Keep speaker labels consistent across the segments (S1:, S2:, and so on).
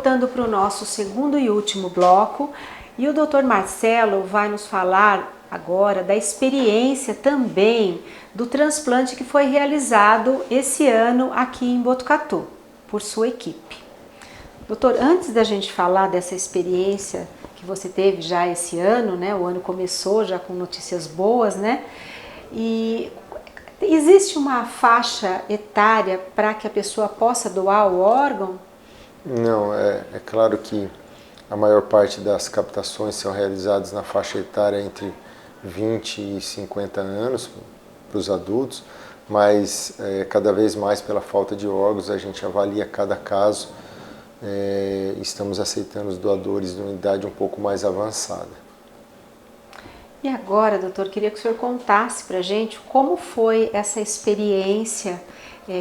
S1: voltando para o nosso segundo e último bloco, e o Dr. Marcelo vai nos falar agora da experiência também do transplante que foi realizado esse ano aqui em Botucatu, por sua equipe. Doutor, antes da gente falar dessa experiência que você teve já esse ano, né? O ano começou já com notícias boas, né? E existe uma faixa etária para que a pessoa possa doar o órgão?
S2: Não, é claro que a maior parte das captações são realizadas na faixa etária entre 20 e 50 anos para os adultos, mas cada vez mais pela falta de órgãos a gente avalia cada caso. Estamos aceitando os doadores de uma idade um pouco mais avançada.
S1: E agora, doutor, queria que o senhor contasse para a gente como foi essa experiência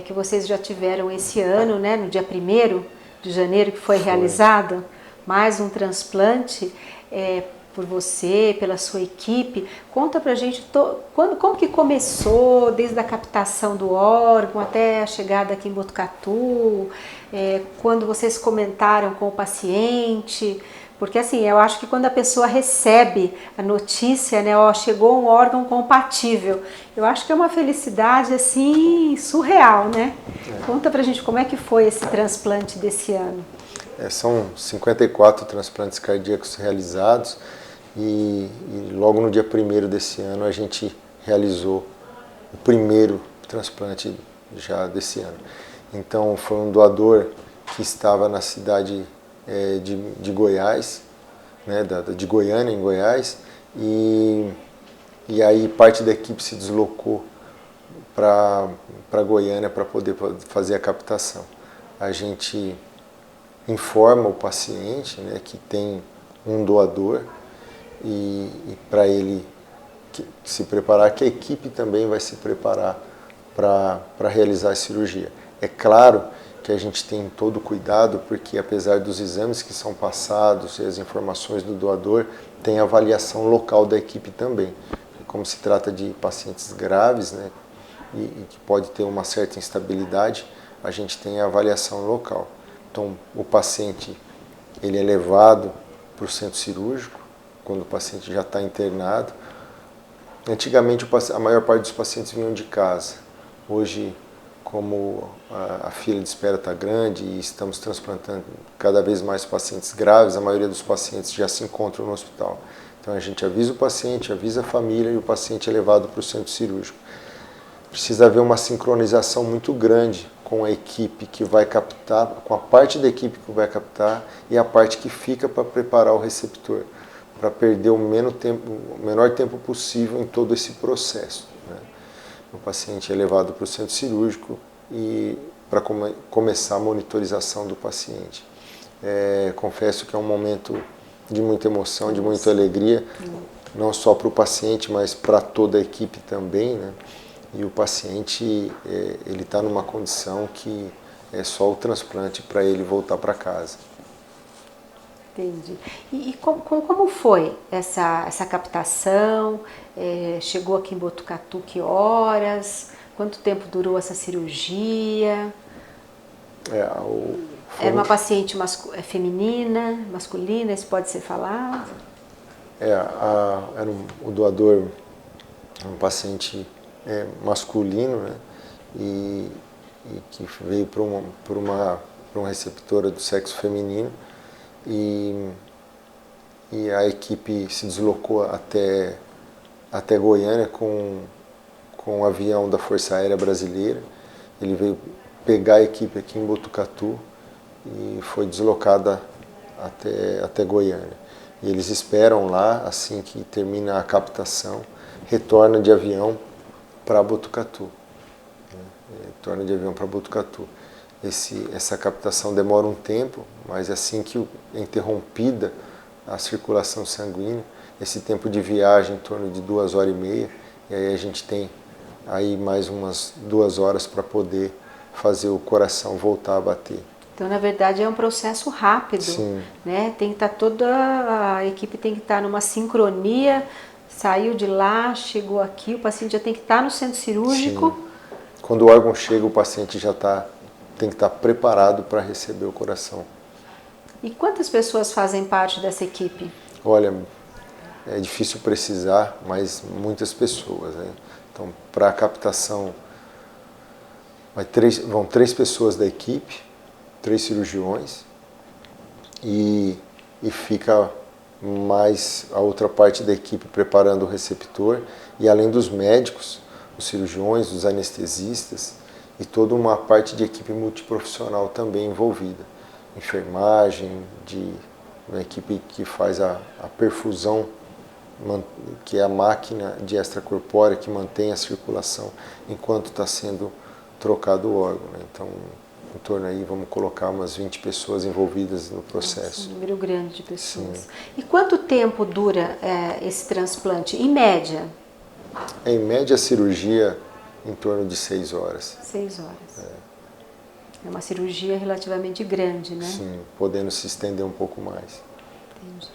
S1: que vocês já tiveram esse ano, né, no dia 1º de janeiro, que foi realizado mais um transplante por você, pela sua equipe. Conta pra gente como que começou, desde a captação do órgão até a chegada aqui em Botucatu, quando vocês comentaram com o paciente, porque assim, eu acho que quando a pessoa recebe a notícia, né, ó, chegou um órgão compatível, eu acho que é uma felicidade assim surreal, né? Conta pra gente como é que foi esse transplante desse ano.
S2: São 54 transplantes cardíacos realizados e logo no dia 1º desse ano a gente realizou o primeiro transplante já desse ano. Então foi um doador que estava na cidade de Goiás, né, de Goiânia, em Goiás, e aí parte da equipe se deslocou para Goiânia para poder fazer a captação. A gente informa o paciente, né, que tem um doador e para ele se preparar, que a equipe também vai se preparar para realizar a cirurgia. É claro que a gente tem todo o cuidado, porque apesar dos exames que são passados e as informações do doador, tem a avaliação local da equipe também. Como se trata de pacientes graves, né, e que pode ter uma certa instabilidade, a gente tem a avaliação local. Então, o paciente ele é levado para o centro cirúrgico, quando o paciente já está internado. Antigamente, a maior parte dos pacientes vinham de casa. Hoje, como a fila de espera está grande e estamos transplantando cada vez mais pacientes graves, a maioria dos pacientes já se encontram no hospital. Então, a gente avisa o paciente, avisa a família e o paciente é levado para o centro cirúrgico. Precisa haver uma sincronização muito grande com a equipe que vai captar, com a parte da equipe que vai captar e a parte que fica para preparar o receptor, para perder o menor tempo possível em todo esse processo, né? O paciente é levado para o centro cirúrgico e para começar a monitorização do paciente. Confesso que é um momento de muita emoção, de muita alegria, não só para o paciente, mas para toda a equipe também, né? E o paciente ele está numa condição que é só o transplante para ele voltar para casa.
S1: Entendi. E como foi essa captação? Chegou aqui em Botucatu que horas? Quanto tempo durou essa cirurgia? Era uma paciente feminina, masculina, isso pode ser falado?
S2: Era o doador, um paciente masculino, né? E que veio por uma receptora do sexo feminino e a equipe se deslocou até Goiânia com o avião da Força Aérea Brasileira. Ele veio pegar a equipe aqui em Botucatu e foi deslocada até Goiânia. E eles esperam lá, assim que termina a captação, retorna de avião para Botucatu. Retorna de avião para Botucatu. Essa captação demora um tempo, mas assim que é interrompida a circulação sanguínea, esse tempo de viagem em torno de 2h30, e aí a gente tem aí mais umas 2 horas para poder fazer o coração voltar a bater.
S1: Então, na verdade, é um processo rápido.
S2: Sim.
S1: Né? Tem que estar toda a equipe tem que estar numa sincronia. Saiu de lá, chegou aqui, o paciente já tem que estar no centro cirúrgico.
S2: Sim. Quando o órgão chega, o paciente já tem que estar preparado para receber o coração.
S1: E quantas pessoas fazem parte dessa equipe?
S2: Olha, é difícil precisar, mas muitas pessoas, né? Então, para a captação, vão 3 pessoas da equipe, 3 cirurgiões, e fica mais a outra parte da equipe preparando o receptor, e além dos médicos, os cirurgiões, os anestesistas, e toda uma parte de equipe multiprofissional também envolvida. Enfermagem, uma equipe que faz a perfusão, que é a máquina de extracorpórea que mantém a circulação enquanto está sendo trocado o órgão, né? Então, em torno aí, vamos colocar umas 20 pessoas envolvidas no processo.
S1: Nossa, um número grande de pessoas.
S2: Sim.
S1: E quanto tempo dura esse transplante, em média?
S2: Em média, a cirurgia em torno de 6 horas.
S1: 6 horas. É uma cirurgia relativamente grande, né?
S2: Sim, podendo se estender um pouco mais.
S1: Entendi.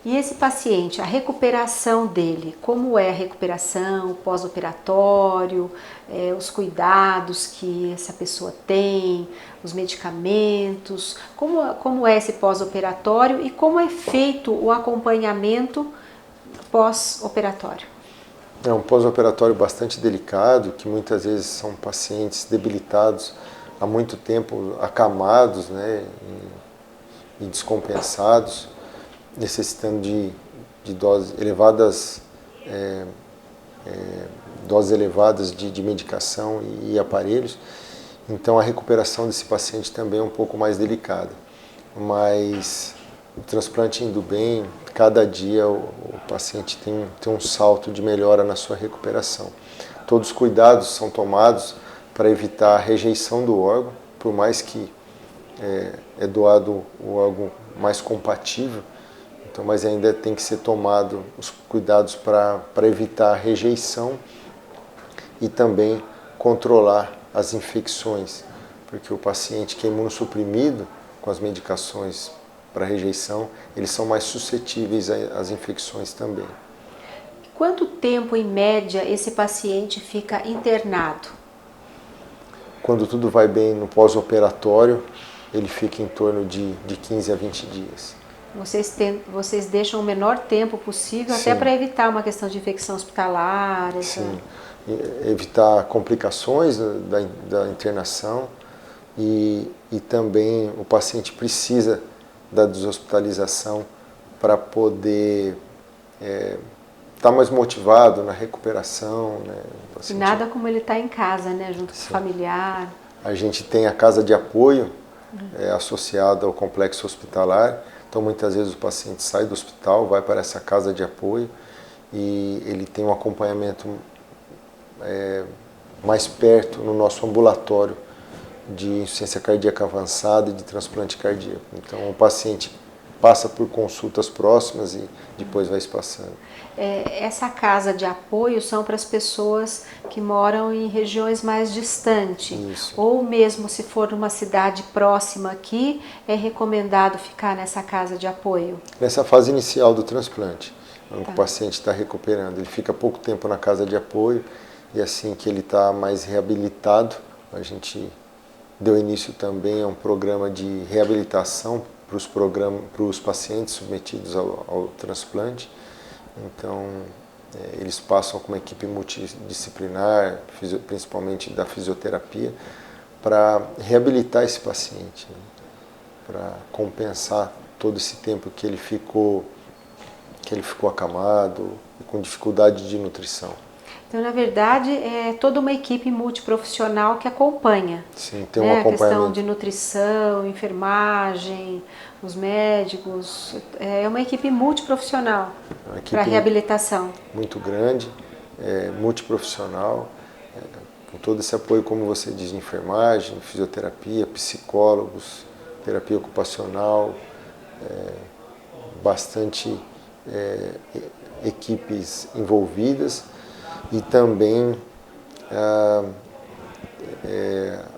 S1: E esse paciente, a recuperação dele, como é a recuperação, pós-operatório, os cuidados que essa pessoa tem, os medicamentos, como é esse pós-operatório e como é feito o acompanhamento pós-operatório?
S2: É um pós-operatório bastante delicado, que muitas vezes são pacientes debilitados há muito tempo, acamados, né, e descompensados, necessitando de doses elevadas, doses elevadas de medicação e aparelhos. Então a recuperação desse paciente também é um pouco mais delicada. Mas o transplante indo bem, cada dia o paciente tem um salto de melhora na sua recuperação. Todos os cuidados são tomados para evitar a rejeição do órgão, por mais que é doado o órgão mais compatível, então, mas ainda tem que ser tomado os cuidados para evitar a rejeição e também controlar as infecções, porque o paciente que é imunossuprimido com as medicações para rejeição, eles são mais suscetíveis às infecções também.
S1: Quanto tempo, em média, esse paciente fica internado?
S2: Quando tudo vai bem no pós-operatório, ele fica em torno de 15 a 20 dias.
S1: Vocês deixam o menor tempo possível,
S2: Sim.
S1: até para evitar uma questão de infecção hospitalar?
S2: Sim, evitar complicações da internação e também o paciente precisa da deshospitalização para poder estar mais motivado na recuperação, né?
S1: E nada como ele estar em casa, né, junto com o familiar.
S2: A gente tem a casa de apoio associada ao complexo hospitalar, então muitas vezes o paciente sai do hospital, vai para essa casa de apoio e ele tem um acompanhamento mais perto no nosso ambulatório de insuficiência cardíaca avançada e de transplante cardíaco. Então o paciente passa por consultas próximas e depois vai se passando.
S1: Essa casa de apoio são para as pessoas que moram em regiões mais distantes.
S2: Isso.
S1: Ou mesmo se for numa cidade próxima aqui, é recomendado ficar nessa casa de apoio?
S2: Nessa fase inicial do transplante, onde o paciente está recuperando, ele fica pouco tempo na casa de apoio e assim que ele está mais reabilitado, a gente deu início também a um programa de reabilitação para os pacientes submetidos ao transplante. Então, eles passam com uma equipe multidisciplinar, principalmente da fisioterapia, para reabilitar esse paciente, né? Para compensar todo esse tempo que ele ficou acamado e com dificuldade de nutrição.
S1: Então, na verdade, é toda uma equipe multiprofissional que acompanha.
S2: Sim, tem um acompanhamento.
S1: A questão de nutrição, enfermagem, os médicos, é uma equipe multiprofissional para reabilitação.
S2: Muito grande, multiprofissional, com todo esse apoio, como você diz, de enfermagem, fisioterapia, psicólogos, terapia ocupacional, bastante equipes envolvidas e também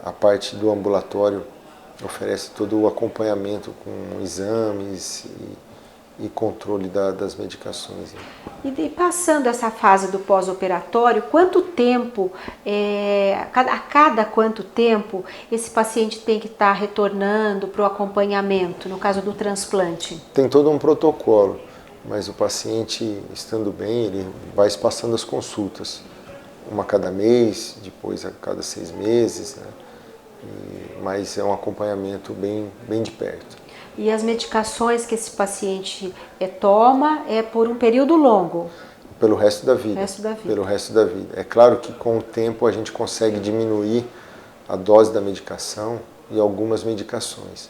S2: a parte do ambulatório oferece todo o acompanhamento com exames e controle das medicações.
S1: E passando essa fase do pós-operatório, quanto tempo, a cada quanto tempo esse paciente tem que estar retornando para o acompanhamento, no caso do transplante?
S2: Tem todo um protocolo, mas o paciente estando bem, ele vai espaçando as consultas, uma a cada mês, depois a cada 6 meses, né? Mas é um acompanhamento bem de perto.
S1: E as medicações que esse paciente toma é por um período longo?
S2: Pelo resto da vida. Pelo resto da vida. É claro que com o tempo a gente consegue diminuir a dose da medicação e algumas medicações,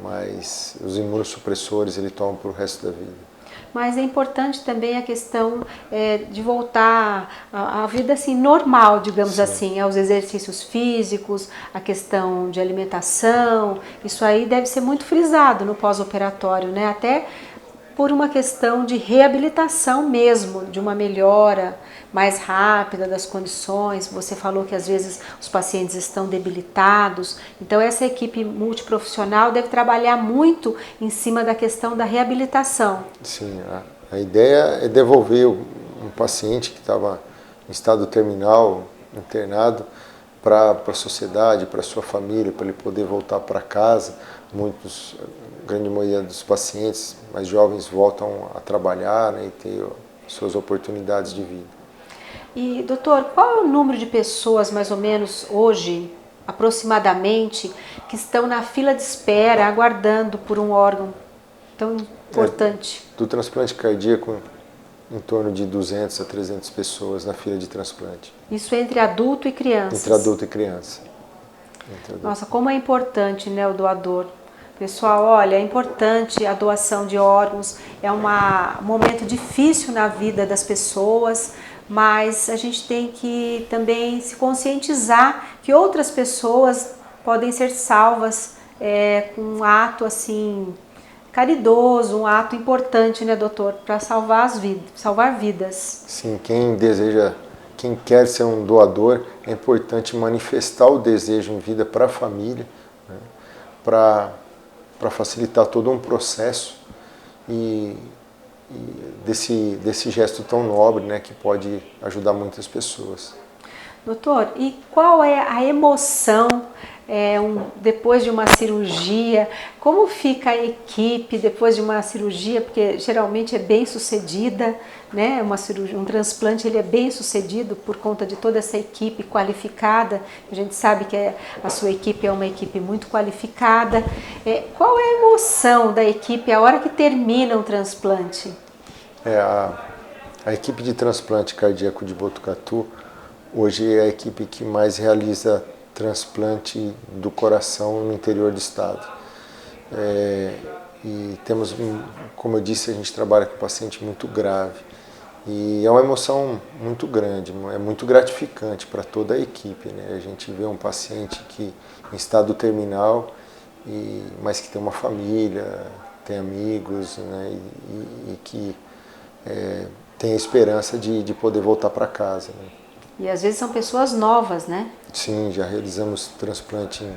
S2: mas os imunossupressores ele toma para o resto da vida.
S1: Mas é importante também a questão de voltar à vida assim, normal, digamos
S2: Sim.
S1: assim, aos exercícios físicos, a questão de alimentação. Isso aí deve ser muito frisado no pós-operatório, né? Até por uma questão de reabilitação mesmo, de uma melhora mais rápida das condições. Você falou que às vezes os pacientes estão debilitados, então essa equipe multiprofissional deve trabalhar muito em cima da questão da reabilitação.
S2: Sim, a ideia é devolver um paciente que estava em estado terminal, internado, para a sociedade, para a sua família, para ele poder voltar para casa. A grande maioria dos pacientes mais jovens voltam a trabalhar, né, e ter suas oportunidades de vida.
S1: E, doutor, qual é o número de pessoas, mais ou menos, hoje, aproximadamente, que estão na fila de espera, aguardando por um órgão tão importante?
S2: Do transplante cardíaco, em torno de 200 a 300 pessoas na fila de transplante.
S1: Isso entre adulto e criança?
S2: Entre adulto e criança.
S1: Nossa, como é importante, né, o doador. Pessoal, olha, é importante a doação de órgãos, é um momento difícil na vida das pessoas, mas a gente tem que também se conscientizar que outras pessoas podem ser salvas com um ato assim caridoso, um ato importante, né, doutor, para salvar vidas.
S2: Sim, quem quer ser um doador, é importante manifestar o desejo em vida para a família, né, para facilitar todo um processo e desse gesto tão nobre, né, que pode ajudar muitas pessoas.
S1: Doutor, e qual é a emoção depois de uma cirurgia? Como fica a equipe depois de uma cirurgia? Porque geralmente é bem sucedida, né? Um transplante ele é bem sucedido por conta de toda essa equipe qualificada. A gente sabe que a sua equipe é uma equipe muito qualificada. Qual é a emoção da equipe a hora que termina o transplante?
S2: A equipe de transplante cardíaco de Botucatu hoje é a equipe que mais realiza transplante do coração no interior do estado. E temos, como eu disse, a gente trabalha com paciente muito grave. E é uma emoção muito grande, é muito gratificante para toda a equipe, né? A gente vê um paciente que em estado terminal, mas que tem uma família, tem amigos, né? E que tem a esperança de poder voltar para casa, né?
S1: E às vezes são pessoas novas, né?
S2: Sim, já realizamos transplante em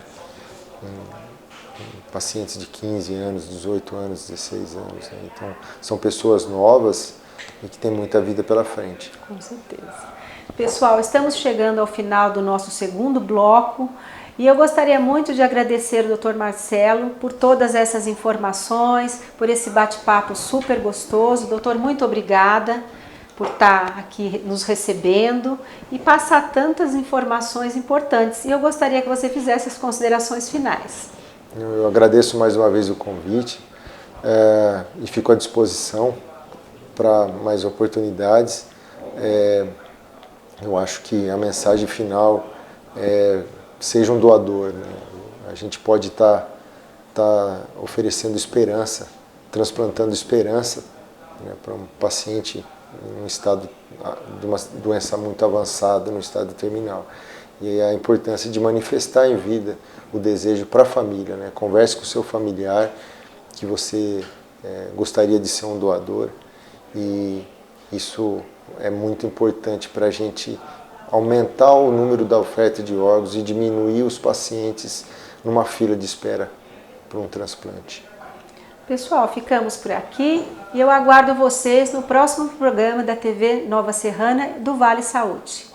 S2: pacientes de 15 anos, 18 anos, 16 anos, né? Então, são pessoas novas e que têm muita vida pela frente.
S1: Com certeza. Pessoal, estamos chegando ao final do nosso segundo bloco e eu gostaria muito de agradecer o Dr. Marcelo por todas essas informações, por esse bate-papo super gostoso. Doutor, muito obrigada por estar aqui nos recebendo e passar tantas informações importantes. E eu gostaria que você fizesse as considerações finais.
S2: Eu agradeço mais uma vez o convite e fico à disposição para mais oportunidades. Eu acho que a mensagem final é: seja um doador, né? A gente pode estar oferecendo esperança, transplantando esperança, né, para um paciente em um estado de uma doença muito avançada, no estado terminal. E a importância de manifestar em vida o desejo para a família, né? Converse com o seu familiar que você gostaria de ser um doador, e isso é muito importante para a gente aumentar o número da oferta de órgãos e diminuir os pacientes numa fila de espera para um transplante.
S1: Pessoal, ficamos por aqui e eu aguardo vocês no próximo programa da TV Nova Serrana do Vale Saúde.